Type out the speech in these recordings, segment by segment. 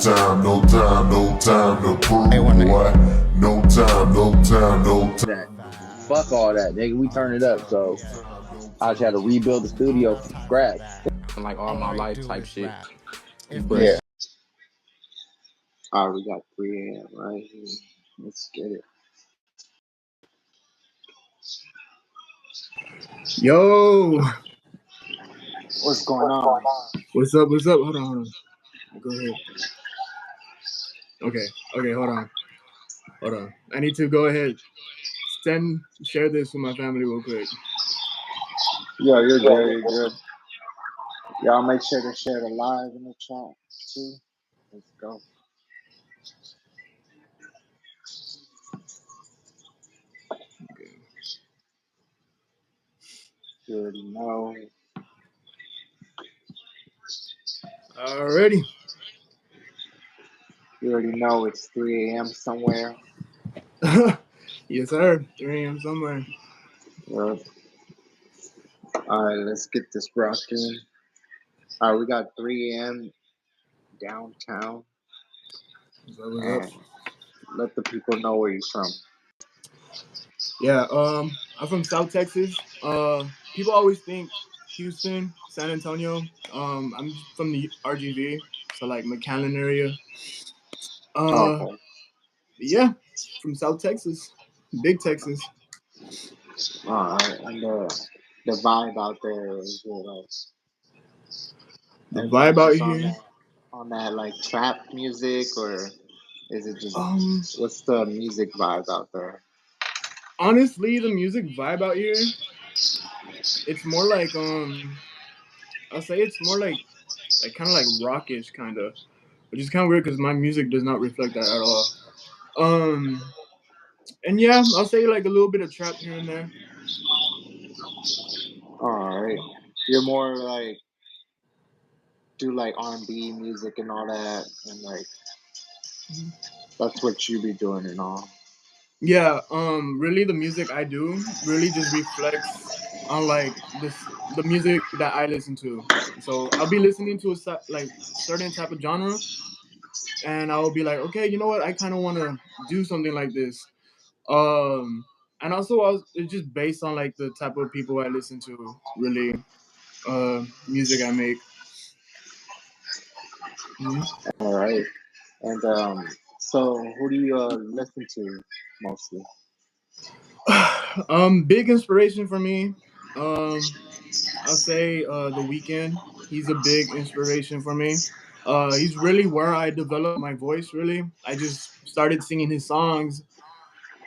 time to prove what. No time. Fuck all that, nigga. We turn it up. So I just had to rebuild the studio from scratch. Like all my life type shit. But Yeah. All right, we got 3 a.m. right here. Let's get it. Yo, What's going on? what's up? What's up? Hold on. Go ahead. Okay, hold on. I need to go ahead. Share this with my family real quick. Yo, you're good. You're good. Y'all make sure to share the live in the chat too. Let's go. Okay. You already know. Alrighty. You already know it's 3 a.m. somewhere. Yes, sir. 3 a.m. somewhere. Yep. All right, let's get this rocking. All right, we got 3 a.m. downtown. What's And up? let the people know where you're from. Yeah, I'm from South Texas. People always think Houston, San Antonio. I'm from the RGV, so like McAllen area. Okay. Yeah, from South Texas, big Texas. All right, and the vibe out there is like The everybody vibe out just here. on that like trap music, or is it just what's the music vibe out there? Honestly, the music vibe out here, it's more like I'll say it's more like kind of like rockish kind of, which is kind of weird because my music does not reflect that at all. And yeah, I'll say like a little bit of trap here and there. All right, you're more like do like R&B music and all that, and like that's what you be doing and all. Yeah, really the music I do really just reflects on like the music that I listen to. So I'll be listening to like certain type of genre, and I'll be like, okay, you know what? I kind of want to do something like this. Um, and also it's just based on like the type of people I listen to. Really, music I make. Mm-hmm. All right, and so who do you listen to mostly? Big inspiration for me. I'll say The Weeknd. He's a big inspiration for me. He's really where I developed my voice. Really, I just started singing his songs,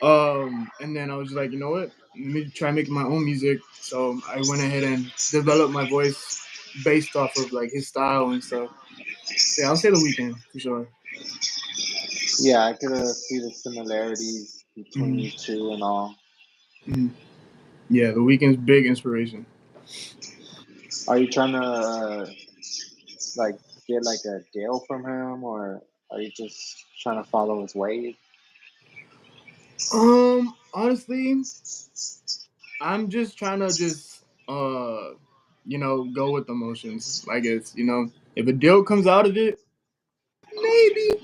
and then I was just like, you know what? Let me try making my own music. So I went ahead and developed my voice based off of like his style and stuff. So yeah, I'll say The Weeknd for sure. Yeah, I could see the similarities between Mm-hmm. you two and all. Mm-hmm. Yeah, The Weeknd's big inspiration. Are you trying to like get like a deal from him, or are you just trying to follow his wave? Honestly, I'm just trying to go with the motions. Like it's, if a deal comes out of it,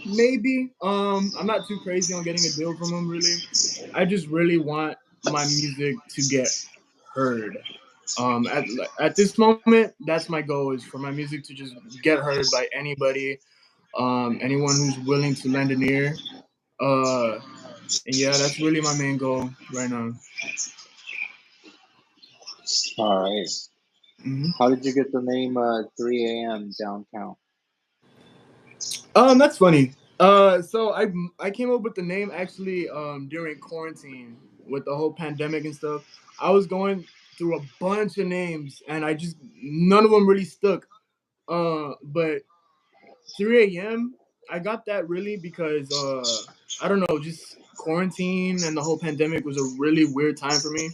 maybe. I'm not too crazy on getting a deal from him really. I just really want my music to get heard. At this moment, that's my goal, is for my music to just get heard by anybody, anyone who's willing to lend an ear. And yeah, that's really my main goal right now. All right. Mm-hmm. How did you get the name 3 a.m. downtown? That's funny. So I came up with the name actually during quarantine with the whole pandemic and stuff. I was going through a bunch of names and none of them really stuck. But 3 a.m. I got that really because I don't know, just quarantine and the whole pandemic was a really weird time for me.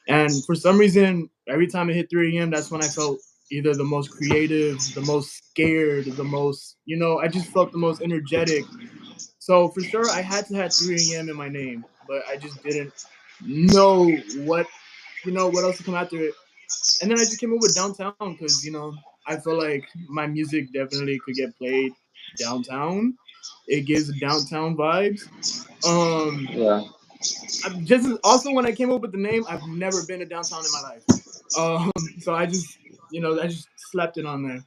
And for some reason, every time it hit 3 a.m., that's when I felt either the most creative, the most scared, the most, I just felt the most energetic. So for sure, I had to have 3 a.m. in my name, but I just didn't know what else to come after it. And then I just came up with downtown because, I feel like my music definitely could get played downtown. It gives downtown vibes. Um, Yeah. I'm just also when I came up with the name, I've never been to downtown in my life. So I just I just slapped it on there.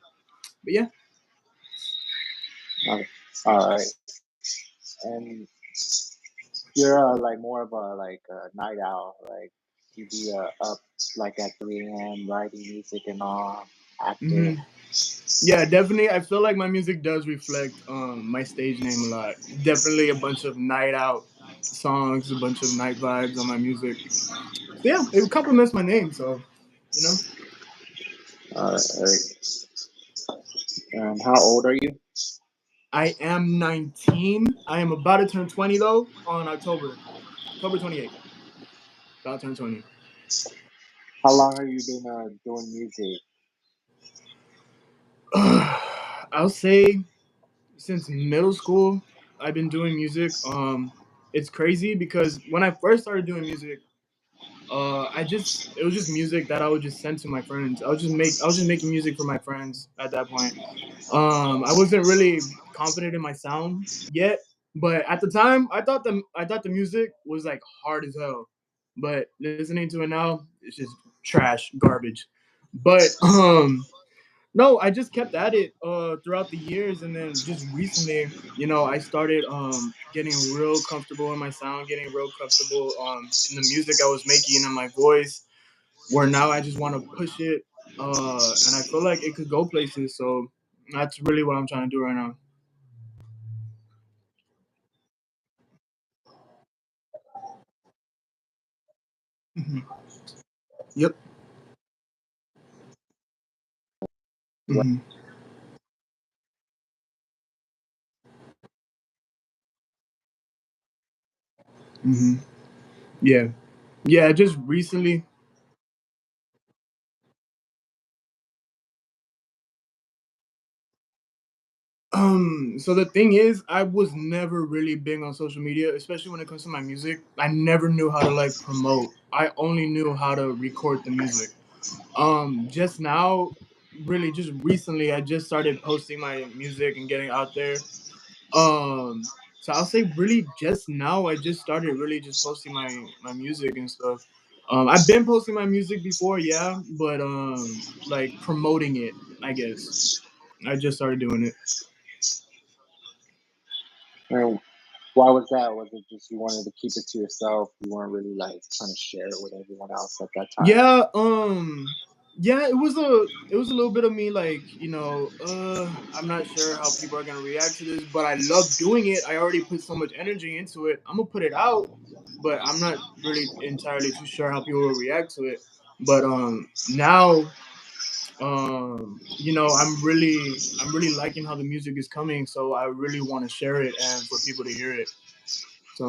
But yeah. All right. And you're like more of a like a night owl. Like you be up like at 3 a.m. writing music and all, active. hmm Yeah, definitely. I feel like my music does reflect my stage name a lot. Definitely a bunch of night out songs, a bunch of night vibes on my music. So yeah, it complements my name. So you know, All right. And how old are you? I am 19. I am about to turn 20 though on October 28th. About to turn 20. How long have you been doing music? I'll say since middle school, I've been doing music. It's crazy because when I first started doing music, it was just music that I would just send to my friends. I was just making music for my friends at that point. I wasn't really confident in my sound yet, but at the time, I thought the music was like hard as hell. But listening to it now, it's just trash, garbage. But no, I just kept at it throughout the years, and then just recently, I started getting real comfortable in my sound, getting real comfortable in the music I was making and my voice. Where now I just want to push it, and I feel like it could go places. So that's really what I'm trying to do right now. hmm Yep. hmm hmm Yeah. Yeah. Just recently. So the thing is, I was never really big on social media, especially when it comes to my music. I never knew how to like promote. I only knew how to record the music. Just now, really just recently, I just started posting my music and getting out there. So I'll say really just now I just started really just posting my music and stuff. I've been posting my music before, yeah, but like promoting it, I guess. I just started doing it. And why was that? Was it just you wanted to keep it to yourself? You weren't really like trying to share it with everyone else at that time? Yeah, yeah, it was a little bit of me like, I'm not sure how people are gonna react to this, but I love doing it. I already put so much energy into it. I'm gonna put it out, but I'm not really entirely too sure how people will react to it. But now I'm really liking how the music is coming, so I really want to share it and for people to hear it. So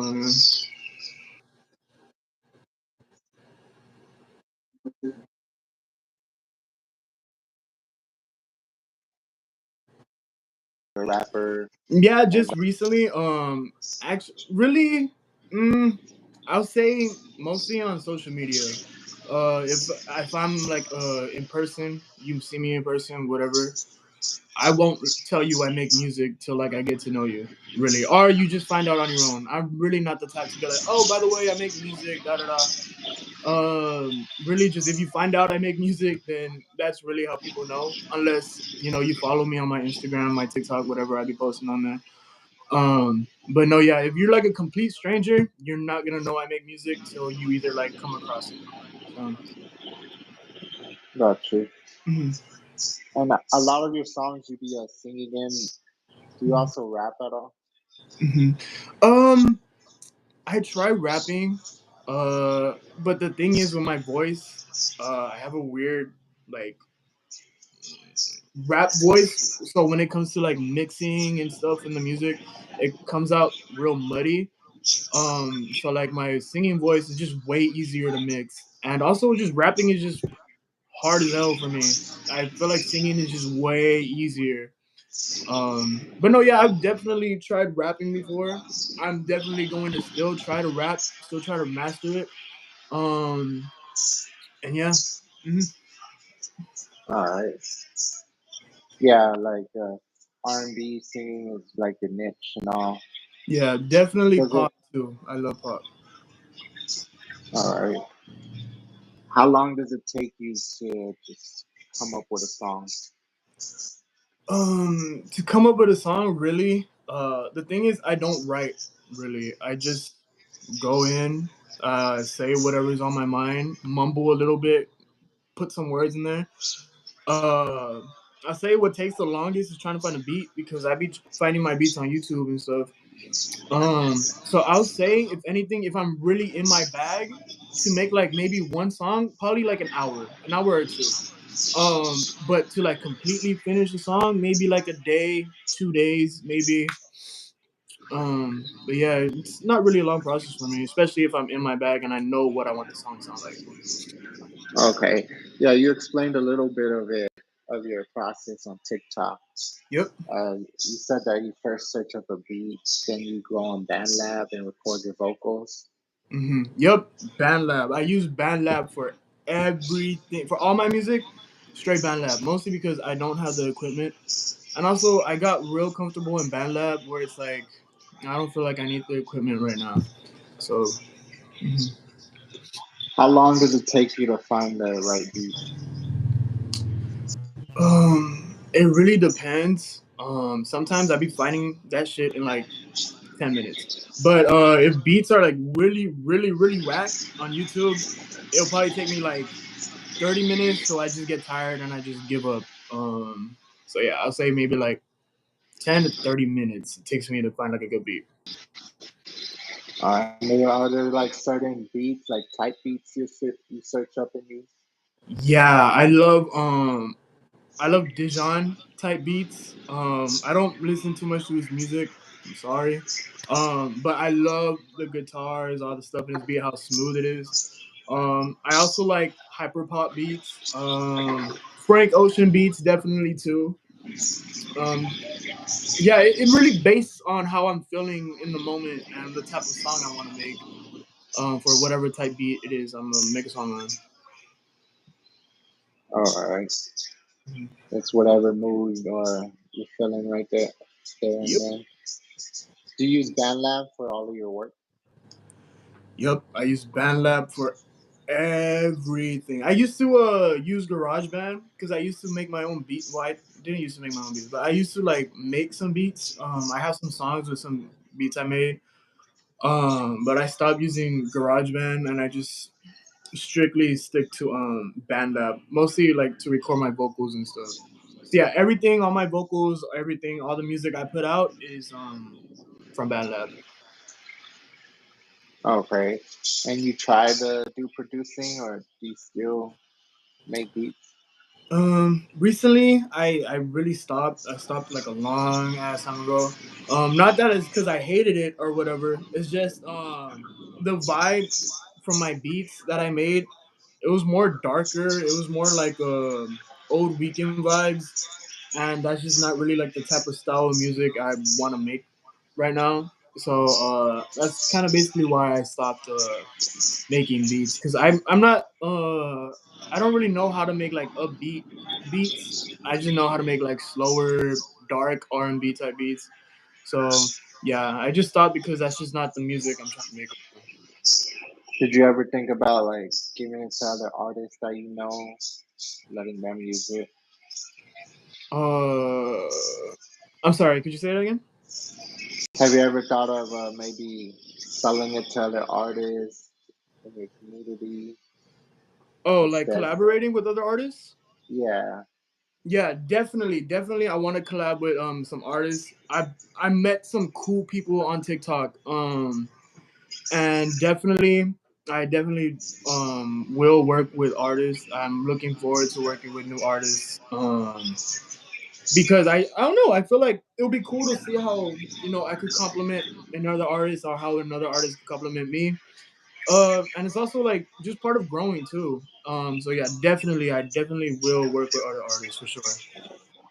A rapper yeah, and just recently, actually, really, mm, I'll say mostly on social media. If I'm like in person, you see me in person, whatever. I won't tell you I make music till like I get to know you, really, or you just find out on your own. I'm really not the type to be like, oh, by the way, I make music, da da da. Really, just if you find out I make music, then that's really how people know. Unless you follow me on my Instagram, my TikTok, whatever I be posting on there. But no, yeah, if you're like a complete stranger, you're not gonna know I make music till you either like come across it. So, got you. mhm, And a lot of your songs you be singing in. Do you mhm, also rap at all? mhm. Um, I try rapping, but the thing is with my voice, I have a weird like rap voice. So when it comes to like mixing and stuff in the music, it comes out real muddy. So like my singing voice is just way easier to mix, and also just rapping is just hard as hell for me. I feel like singing is just way easier. But no, yeah, I've definitely tried rapping before. I'm definitely going to still try to rap, still try to master it. Um, and yeah, hmm All right. Yeah, like R&B singing is like your niche and all. Yeah, definitely Does it? pop too. I love pop. All right. How long does it take you to just come up with a song? To come up with a song, really. The thing is, I don't write really. I just go in, say whatever's on my mind, mumble a little bit, put some words in there. Uh, I say what takes the longest is trying to find a beat because I be finding my beats on YouTube and stuff. So I'll say if anything, if I'm really in my bag to make like maybe one song, probably like an hour or two. But to like completely finish the song, maybe like a day, 2 days, maybe. But yeah, it's not really a long process for me, especially if I'm in my bag and I know what I want the song to sound like. Okay. Yeah, you explained a little bit of it, of your process on TikTok. Yep. You said that you first search up a beat, then you go on BandLab and record your vocals. Yep. BandLab. I use BandLab for everything, for all my music. Straight BandLab, mostly because I don't have the equipment, and also I got real comfortable in BandLab where it's like I don't feel like I need the equipment right now. So. mhm. How long does it take you to find the right beat? It really depends. Sometimes I be finding that shit in like 10 minutes. But if beats are like really, really, really whack on YouTube, it'll probably take me like 30 minutes. So I just get tired and I just give up. So yeah, I'll say maybe like 10 to 30 minutes it takes me to find like a good beat. Are there like certain beats, like type beats you search up and use? Yeah, I love Dijon type beats. I don't listen too much to his music. I'm sorry. But I love the guitars, all the stuff in his beat, how smooth it is. I also like hyperpop beats. Frank Ocean beats definitely too. Um, yeah, it really based on how I'm feeling in the moment and the type of song I want to make. For whatever type beat it is, I'm gonna make a song on. All right. Mhm. It's whatever mood or you're feeling right there and Yep. then. Do you use BandLab for all of your work? Yep, I use BandLab for everything. I used to use GarageBand because I used to make my own beat. Well, I didn't used to make my own beats, but I used to like make some beats. I have some songs with some beats I made. But I stopped using GarageBand and I just strictly stick to BandLab, mostly like to record my vocals and stuff. So yeah, everything on my vocals, everything, all the music I put out is from BandLab. Okay. And you try to do producing or do you still make beats? Recently I really stopped. I stopped like a long ass time ago. Not that it's because I hated it or whatever. It's just the vibe from my beats that I made. It was more darker. It was more like old weekend vibes, and that's just not really like the type of style of music I want to make right now. So that's kind of basically why I stopped making beats because I'm not I don't really know how to make like upbeat beats. I just know how to make like slower, dark R&B type beats. So yeah, I just stopped because that's just not the music I'm trying to make. Did you ever think about like giving it to other artists that you know, letting them use it? Uh, I'm sorry. Could you say that again? Have you ever thought of maybe selling it to other artists in your community Oh, like instead? collaborating with other artists? Yeah. Yeah, definitely, definitely. I want to collab with some artists. I met some cool people on TikTok. And definitely, I definitely will work with artists. I'm looking forward to working with new artists. Because I don't know. I feel like it would be cool to see how I could compliment another artist or how another artist could compliment me. And it's also like just part of growing too. So yeah, definitely, I definitely will work with other artists for sure.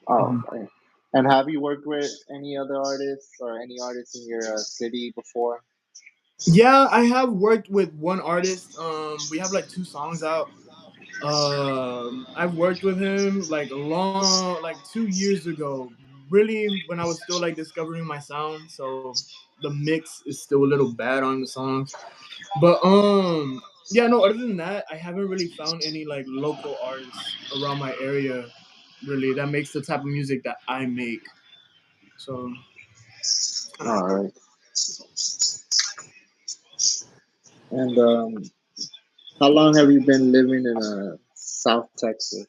Oh, Mhm. okay. And have you worked with any other artists or any artists in your city before? Yeah, I have worked with one artist. We have like two songs out. I've worked with him like 2 years ago, really when I was still like discovering my sound, so the mix is still a little bad on the songs. But yeah, no, other than that, I haven't really found any like local artists around my area really that makes the type of music that I make. So it's kind of All hard. right. And how long have you been living in South Texas?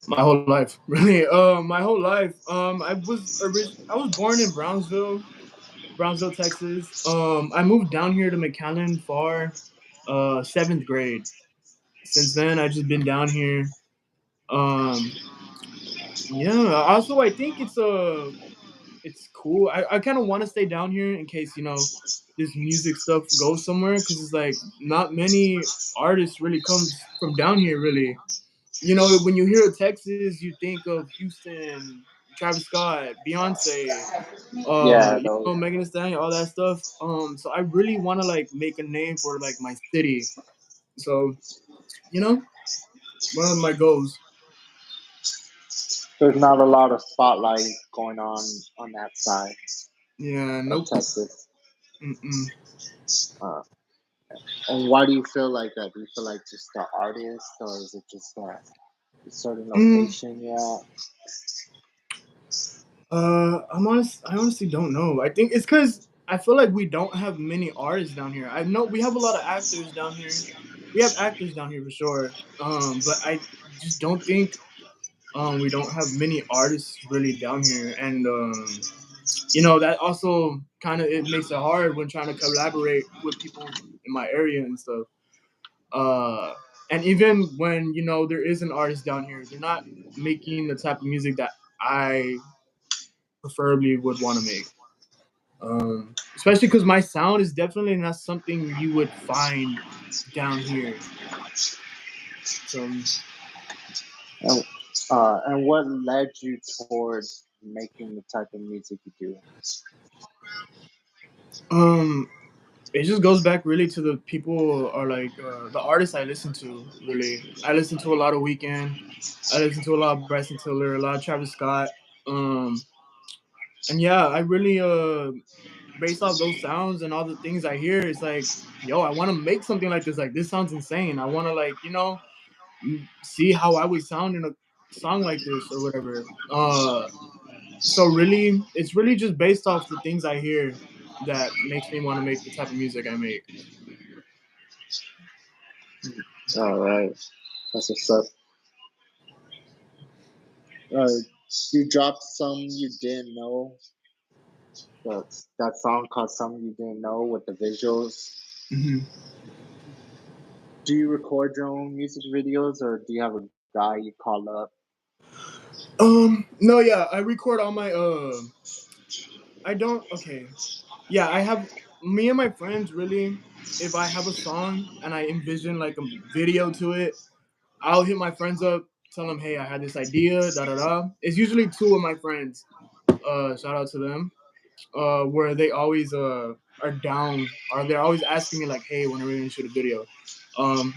My whole life, really. My whole life. I was born in Brownsville, Texas. I moved down here to McAllen for seventh grade. Since then, I just been down here. Um, yeah. Also, I think it's cool. I kind of want to stay down here in case this music stuff goes somewhere because it's like not many artists really comes from down here really. When you hear of Texas, you think of Houston, Travis Scott, Beyonce, Yeah, those. Megan Thee Stallion, all that stuff. So I really want to like make a name for like my city. So you know, one of my goals. There's not a lot of spotlight going on that side Yeah, of nope. Texas. Mm-mm. Uh, and why do you feel like that? Do you feel like just the artist, or is it just a certain Mm, location? Yeah. I honestly don't know. I think it's because I feel like we don't have many artists down here. I know we have a lot of actors down here. We have actors down here for sure. But I just don't think we don't have many artists really down here, and that also kind of it makes it hard when trying to collaborate with people in my area and stuff. Uh, and even when there is an artist down here, they're not making the type of music that I preferably would want to make. Especially because my sound is definitely not something you would find down here. So, And what led you towards making the type of music you do? um, it just goes back really to the people or like the artists I listen to. Really, I listen to a lot of Weekend. I listen to a lot of Bryson Tiller, a lot of Travis Scott. Um, and yeah, I really based off those sounds and all the things I hear, it's like, yo, I want to make something like this. Like this sounds insane. I want to like see how I would sound in a song like this or whatever. So really, it's really just based off the things I hear that makes me want to make the type of music I make. All right, that's what's up. Uh, you dropped some you didn't know. That song called "Some You Didn't Know" with the visuals. Hmm. Do you record your own music videos, or do you have a guy you call up? No, yeah, I record all my I don't okay. Yeah, I have me and my friends really if I have a song and I envision like a video to it, I'll hit my friends up, tell them, "Hey, I had this idea, da da da." It's usually two of my friends. Shout out to them. Where they always are down or they're always asking me like, "Hey, when are we gonna shoot a video?"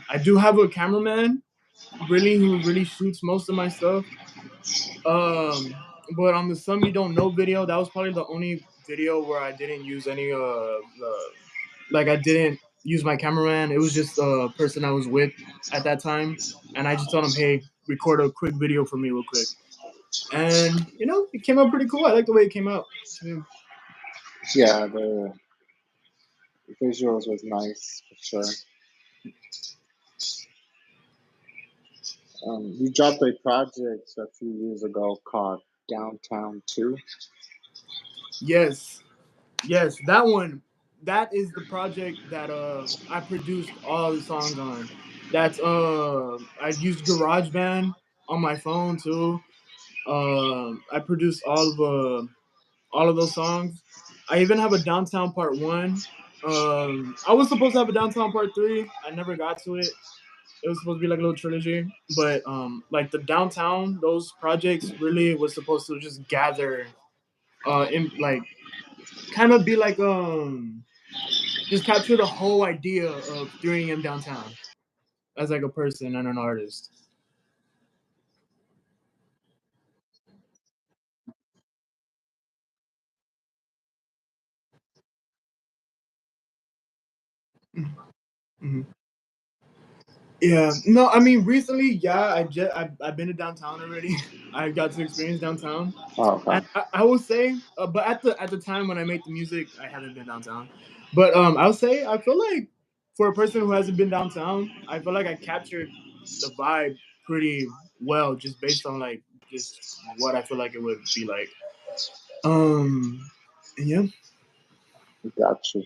I do have a cameraman really who really shoots most of my stuff. But on the Some You Don't Know video, that was probably the only video where I didn't use any like I didn't use my cameraman. It was just the person I was with at that time, and I just told him, "Hey, record a quick video for me real quick." And it came out pretty cool. I like the way it came out too. Yeah, the visuals was nice for sure. You dropped a project a few years ago called Downtown Two. Yes, yes, that one. That is the project that I produced all the songs on. That's I used GarageBand on my phone too. I produced all of those songs. I even have a Downtown Part One. I was supposed to have a Downtown Part Three. I never got to it. It was supposed to be like a little trilogy, but like the Downtown, those projects really was supposed to just gather, in like kind of be like just capture the whole idea of 3 a.m. downtown as like a person and an artist. Mhm. Yeah, no, I mean recently, yeah, I've been to downtown already. I got to experience downtown, Oh, and okay. I will say, but at the time when I made the music, I haven't been downtown. But I'll say I feel like for a person who hasn't been downtown, I feel like I captured the vibe pretty well, just based on like just what I feel like it would be like. And yeah. Got you.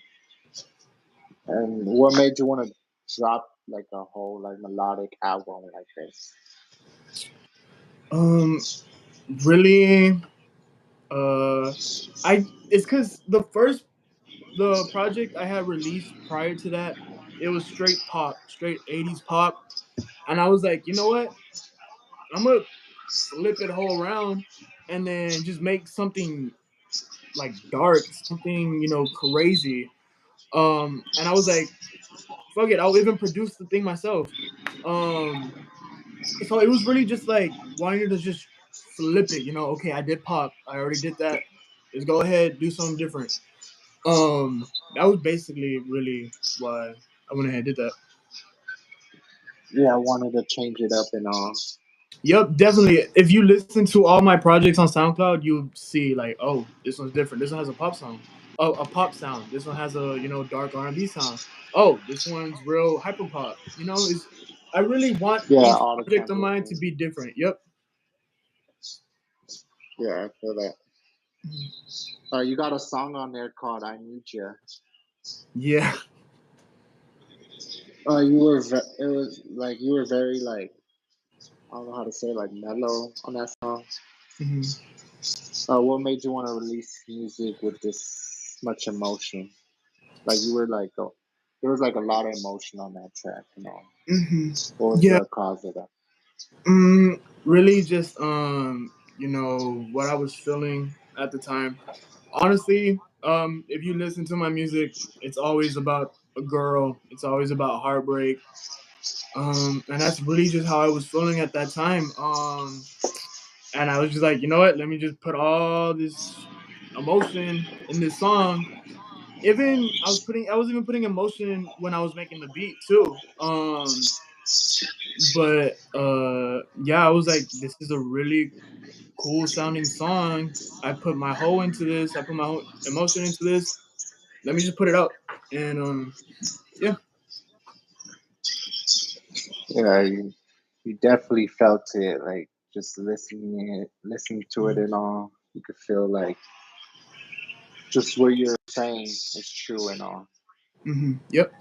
And what made you want to drop like a whole like melodic album like this? Um, really, uh, I it's because the project I had released prior to that, it was straight pop, straight 80s pop. And I was like, you know what? I'm gonna flip it whole around and then just make something like dark, something, crazy. And I was like, fuck it, I'll even produce the thing myself. Um so it was really just like wanting to just flip it, okay, I did pop, I already did that. Let's go ahead, do something different. That was basically really why I went ahead and did that. Yeah, I wanted to change it up and all. Yep, definitely. If you listen to all my projects on SoundCloud, you'll see like, oh, this one's different. This one has a pop song, oh, a pop sound. This one has a dark R&B sound. Oh, this one's real hyper pop. Is I really want Yeah, each all the project of mine to transitions. be different. Yep. Yeah, I feel that. Mhm. You got a song on there called "I Need You." Yeah. It was like you were very like I don't know how to say like mellow on that song. Mhm. What made you want to release music with this much emotion? Like you were like, oh, there was like a lot of emotion on that track. Mhm. What was Yeah. the cause of that? Really, just what I was feeling at the time. Honestly, if you listen to my music, it's always about a girl. It's always about heartbreak. And that's really just how I was feeling at that time. And I was just like, you know what? Let me just put all this emotion in this song. Even I was even putting emotion when I was making the beat too. But yeah, I was like, this is a really cool sounding song. I put my whole into this. I put my whole emotion into this. Let me just put it out. And yeah. Yeah, you definitely felt it. Like just listening to it Mhm. and all, you could feel like just what you're saying is true and all. Yep.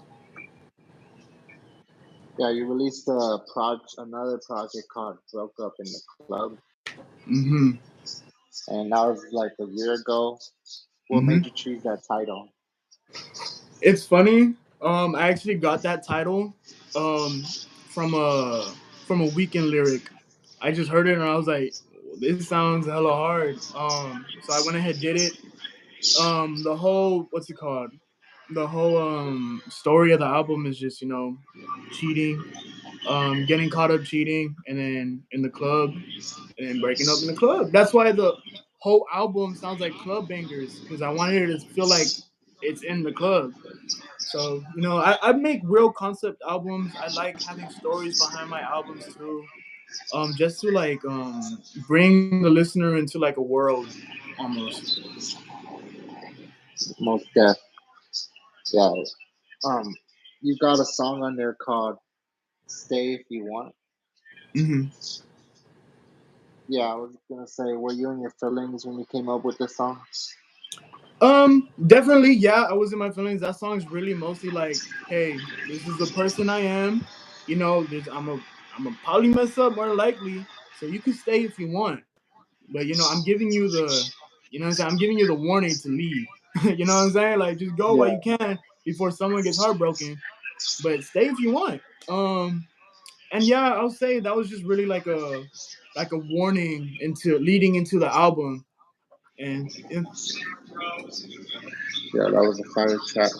Yeah, you released another project called "Broke Up in the Club," hmm and that was like a year ago. What hmm made you choose that title? It's funny. I actually got that title um from a weekend lyric. I just heard it and I was like, this sounds hella hard. So I went ahead did it. The whole what's it called? The whole story of the album is just cheating, getting caught up cheating, and then in the club, and then breaking up in the club. That's why the whole album sounds like club bangers because I wanted it to feel like it's in the club. So I make real concept albums. I like having stories behind my albums too. Just to like bring the listener into like a world almost. Most Def. Yeah. Um, you got a song on there called "Stay If You Want." hmm Yeah, I was gonna say, were you in your feelings when you came up with this song? Definitely, yeah, I was in my feelings. That song's really mostly like, hey, this is the person I am. This I'm a probably mess up more likely, so you can stay if you want. But I'm giving you what I'm saying? I'm giving you the warning to leave. You know what I'm saying? Like just go while Yeah, you can before someone gets heartbroken. But stay if you want. And yeah, I'll say that was just really like a warning into leading into the album. And yeah. yeah, that was a fire track.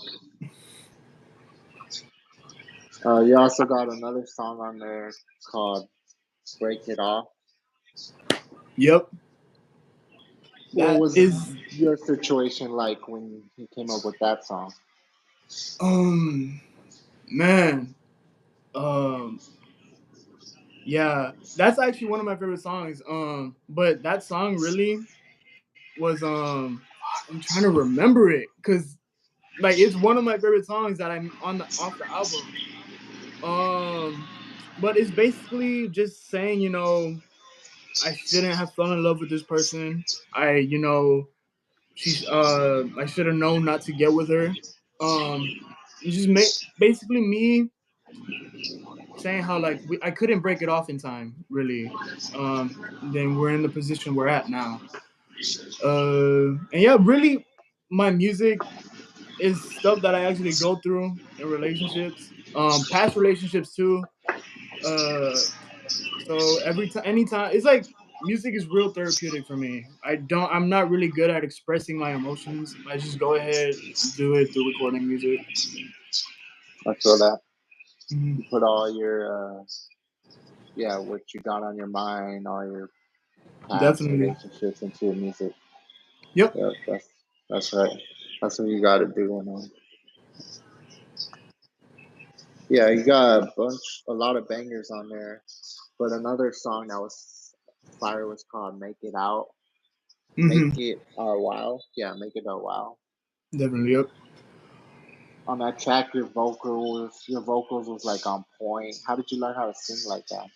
You also got another song on there called "Break It Off." Yep. What That was is your situation like when you came up with that song? Man, um, yeah, that's actually one of my favorite songs. But that song really was I'm trying to remember it because like it's one of my favorite songs that I'm on the off the album. Um, but it's basically just saying, I shouldn't have fallen in love with this person. I should have known not to get with her. Um, it's just basically me saying how like I couldn't break it off in time, really. Then we're in the position we're at now. And yeah, really, my music is stuff that I actually go through in relationships, past relationships too. Uh, so every time, anytime, it's like music is real therapeutic for me. I'm not really good at expressing my emotions. I just go ahead, do it through recording music. I feel that Mhm. you put all your yeah, what you got on your mind, all your past Definitely. relationships into your music. Yep. Yeah, that's right. That's what you got to do. Yeah, you got a lot of bangers on there. But another song that was fire was called "Make It Out." Make Hmm. it our wow. Yeah, make it our wow. Definitely. Yep. On that track, your vocals was like on point. How did you learn how to sing like that?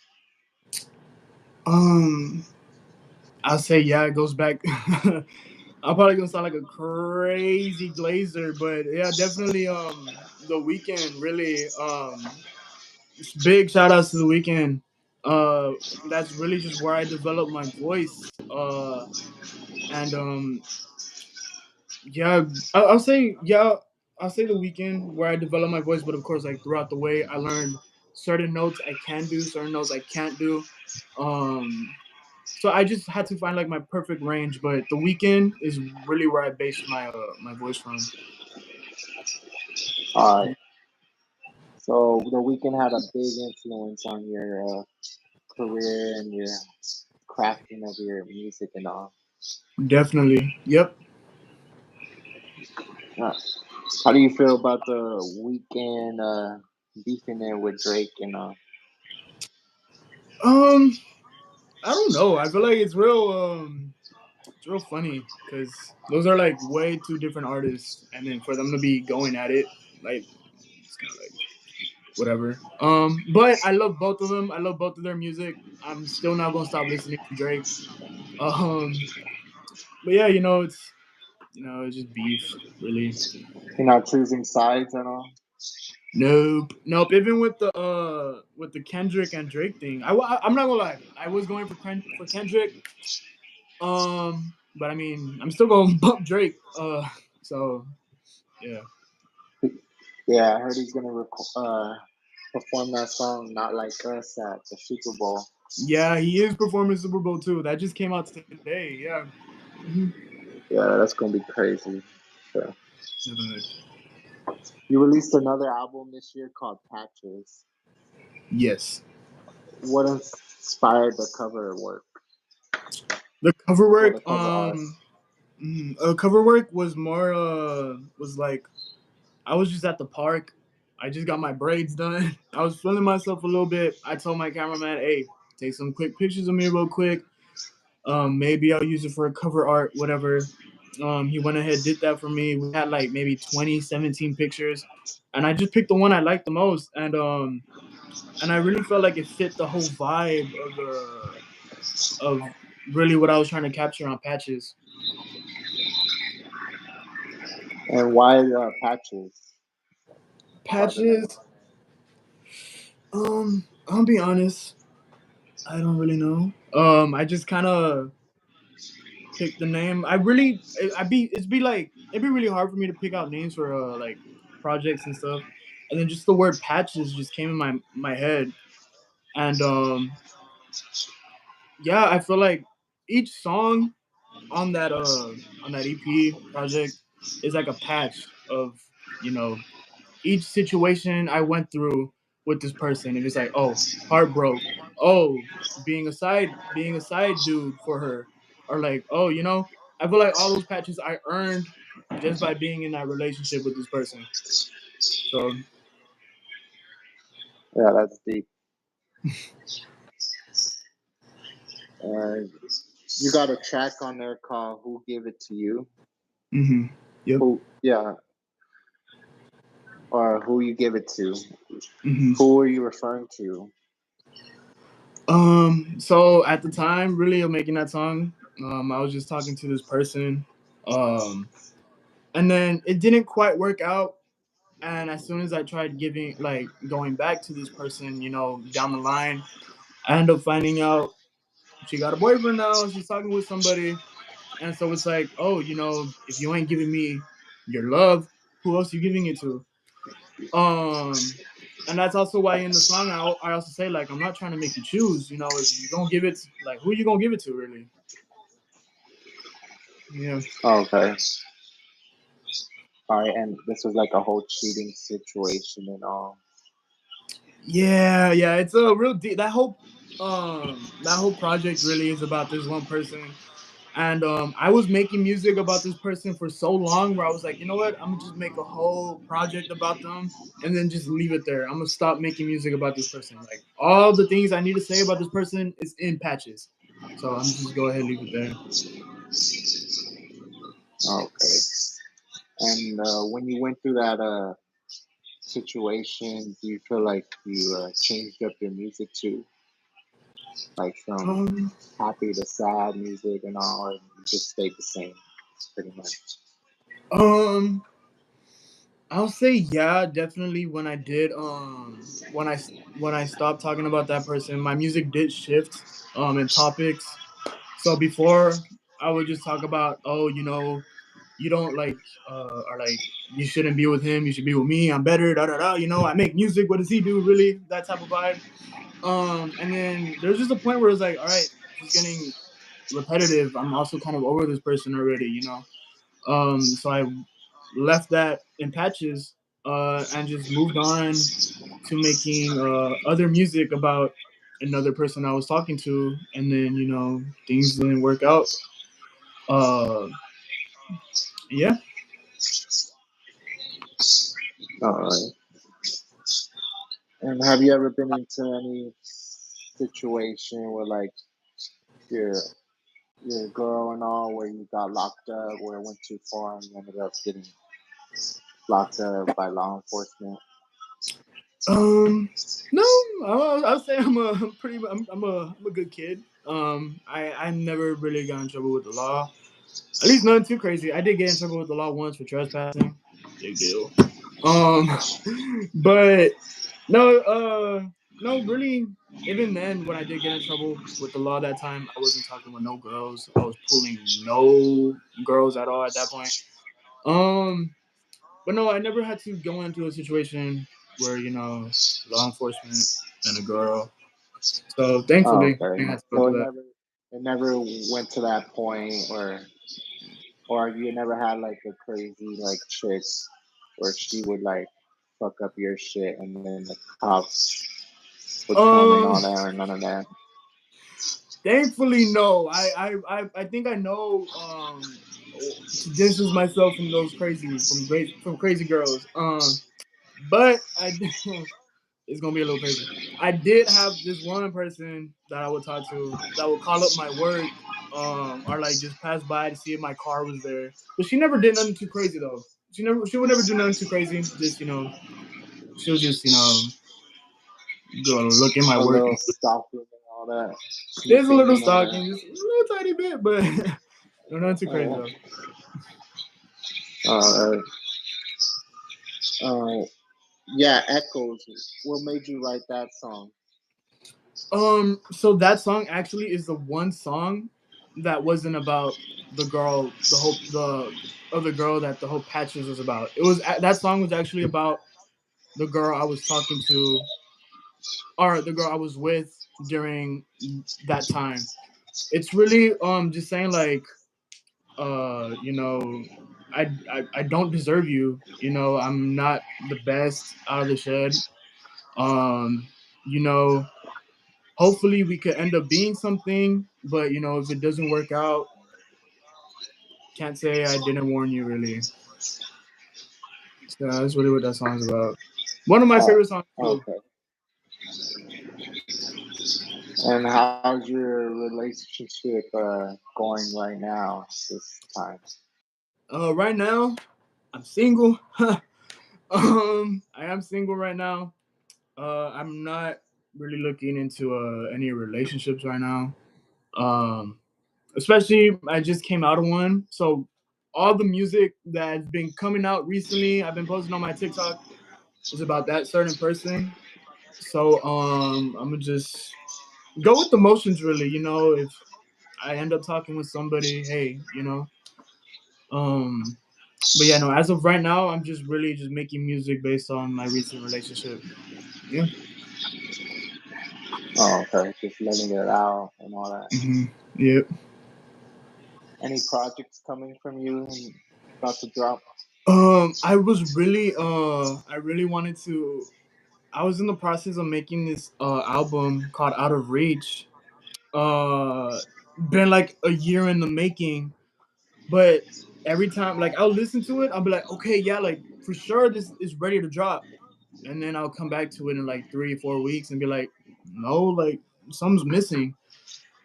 Um, I'll say yeah. It goes back. I'm probably gonna sound like a crazy glazer, but yeah, definitely. The weekend really. Big shout outs to the weekend. Uh, that's really just where I developed my voice. And yeah, I'll say yeah. I'll say the weekend where I developed my voice, but of course, like throughout the way, I learned certain notes I can do, certain notes I can't do. Um, so I just had to find like my perfect range. But the weekend is really where I based my voice from. All right. So the weekend had a big influence on your career and your crafting of your music and all. Definitely. Yep. Uh, how do you feel about the weekend beefing there with Drake and Um, I don't know. I feel like it's real funny because those are like way two different artists, and then for them to be going at it, like it's kind of like whatever. But I love both of them. I love both of their music. I'm still not gonna stop listening to Drake. Um, but yeah, it's just beef, really. you're not choosing sides and all? Nope, nope. Even with the Kendrick and Drake thing, I'm not gonna lie. I was going for Kendrick. But I mean, I'm still gonna bump Drake. So yeah. Yeah, I heard he's gonna perform that song "Not Like Us" at the Super Bowl. Yeah, he is performing Super Bowl too. That just came out today. Yeah. Hmm. Yeah, that's gonna be crazy. So, Definitely. you released another album this year called Patches. Yes. What inspired the cover work The cover or the work, cover art? cover work was more was like I was just at the park. I just got my braids done. I was feeling myself a little bit. I told my cameraman, "Hey, take some quick pictures of me real quick. Maybe I'll use it for a cover art, whatever." He went ahead, did that for me. We had like maybe 20, 17 pictures, and I just picked the one I liked the most, and I really felt like it fit the whole vibe of really what I was trying to capture on Patches. And why Patches? Why the name? Patches, I'll be honest, I don't really know. I just kind of picked the name. It'd be really hard for me to pick out names for like projects and stuff, and then just the word Patches just came in my head, and yeah, I feel like each song on that EP project is like a patch of you know each situation I went through with this person. And it's like, oh, heartbroke. Oh, being a side dude for her, or like, oh, I feel like all those patches I earned just by being in that relationship with this person. So Yeah, that's deep. Uh, you got a track on there called "Who Gave It to You." Mm-hmm. Yep. Who? Yeah, or who you give it to? Mm-hmm. Who are you referring to? So at the time, really, of making that song, I was just talking to this person, and then it didn't quite work out. And as soon as I tried going back to this person, down the line, I ended up finding out she got a boyfriend now. She's talking with somebody, and so it's like, oh, if you ain't giving me your love, who else you giving it to? And that's also why in the song I also say, like, I'm not trying to make you choose. If you're gonna give it, like, who you gonna give it to, really? Yeah. Okay. All right, and this was like a whole cheating situation and all. Yeah, it's a real deep. That whole project really is about this one person. And I was making music about this person for so long where I was like, you know what? I'm gonna just make a whole project about them and then just leave it there. I'm gonna stop making music about this person. Like, all the things I need to say about this person is in patches. So I'm just go ahead and leave it there. Okay. And when you went through that situation, do you feel like you changed up your music too, like from Um, happy to sad music and all, or you just stayed the same, pretty much? um, I'll say yeah, definitely. When I stopped talking about that person, my music did shift in topics. So before I would just talk about, oh, you don't like or like you shouldn't be with him, you should be with me. I'm better, da da da. I make music. What does he do? Really, that type of vibe. And then there's just a point where it's like, all right, this is getting repetitive. I'm also kind of over this person already. So I left that in patches and just moved on to making other music about another person I was talking to, and then things didn't work out. Uh, yeah. All right. And have you ever been into any situation where like your your girl and all, where you got locked up, where it went too far and you ended up getting locked up by law enforcement? No, I'll say I'm a good kid. I never really got in trouble with the law. At least nothing too crazy. I did get in trouble with the law once for trespassing. Big deal. Um, but no, no, really. Even then, when I did get in trouble with the law that time, I wasn't talking with no girls. I was pulling no girls at all at that point. Um, but no, I never had to go into a situation where law enforcement and a girl. So Oh, thankfully, I okay. didn't have to go So through that. it never went to that point, or you never had like a crazy like chick where she would like fuck up your shit and then the cops would come and Um, all that, or none of that. Thankfully, no. I think I know to distance myself from those crazy girls. But it's gonna be a little crazy. I did have this one person that I would talk to that would call up my work, or like just pass by to see if my car was there. But she never did nothing too crazy though. She would never do nothing too crazy. Just she'll just go look in my A work. little stalking and all that, There's a snooping little and all that. stalking, just a little tiny bit, but no, nothing too crazy Uh, though. uh, uh, yeah, Echoes. What made you write that song? So that song actually is the one song that wasn't about the girl, the other girl that the whole Patches was about. That song was actually about the girl I was talking to, or the girl I was with during that time. It's really just saying like, you know, I don't deserve you. I'm not the best out of the shed. Um, you know, hopefully we could end up being something, but if it doesn't work out, can't say I didn't warn you, really. So that's really what that song's about. One of my Oh, favorite songs too. okay. And how's your relationship going right now this time? Right now, I'm single. I am single right now. I'm not really looking into any relationships right now. Um, Especially I just came out of one, so all the music that's been coming out recently, I've been posting on my TikTok is about that certain person. So I'm gonna just go with the motions, really. If I end up talking with somebody, hey, um, but yeah, no. As of right now, I'm just really just making music based on my recent relationship. Yeah. Oh, okay. Just letting it out and all that. Yeah. Any projects coming from you and about to drop? I really wanted to. I was in the process of making this album called Out of Reach. Uh, been like a year in the making, but every time like I'll listen to it, I'll be like, okay, yeah, like for sure this is ready to drop, and then I'll come back to it in like 3 or 4 weeks and be like, no, like something's missing.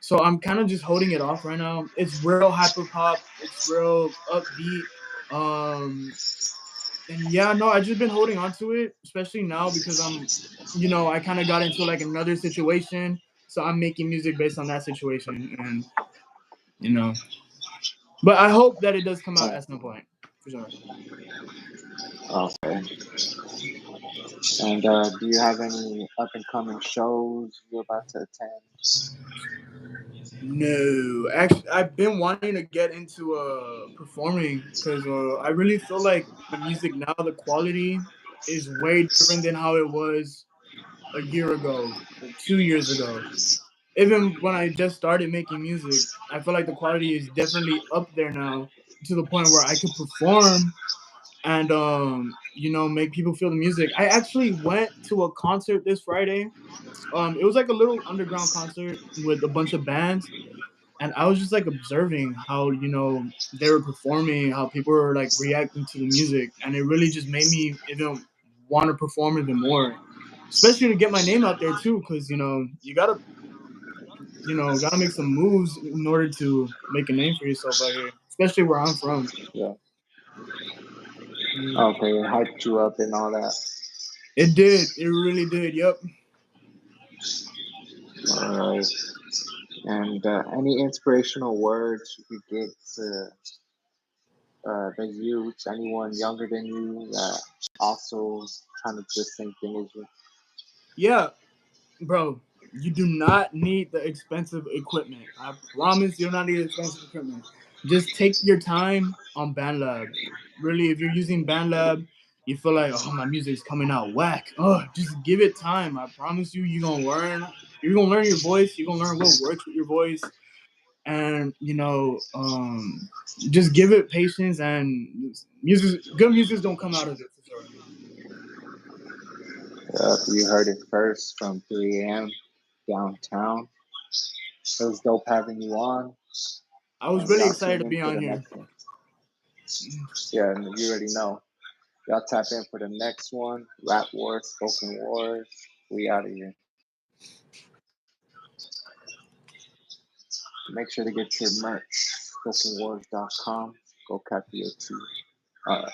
So I'm kind of just holding it off right now. It's real hyper pop. It's real upbeat. Um, and yeah, no, I just been holding on to it, especially now because I kind of got into like another situation, so I'm making music based on that situation, and you know, but I hope that it does come out Oh, at some point for sure. okay. And do you have any up and coming shows you're about to attend? No, actually, I've been wanting to get into performing because I really feel like the music now, the quality is way different than how it was a year ago or 2 years ago. Even when I just started making music, I feel like the quality is definitely up there now to the point where I could perform and make people feel the music. I actually went to a concert this Friday. It was like a little underground concert with a bunch of bands, and I was just like observing how they were performing, how people were like reacting to the music, and it really just made me even want to perform even more, especially to get my name out there too, because you gotta make some moves in order to make a name for yourself out here, especially where I'm from. Yeah. Mm. Okay, it hyped you up and all that. It did. It really did. Yep. All right. And any inspirational words you could get to the youth, anyone younger than you that also trying to do the same thing as you? Yeah, bro. You do not need the expensive equipment. I promise you do not need expensive equipment. Just take your time on BandLab. Really, if you're using BandLab, you feel like, oh, my music's coming out whack. Oh, just give it time. I promise you, you're gonna learn. You're gonna learn your voice. You're gonna learn what works with your voice, and just give it patience. And good music don't come out of it for sure. You heard it first from 3 a.m. downtown. It was dope having you on, I was and really y'all excited tune to in be for on the here. next one. Yeah, and you already know. Y'all tap in for the next one. Rap Wars, Spoken Wars. We out of here. Make sure to get your merch. SpokenWars.com. Go copy your tee. All right.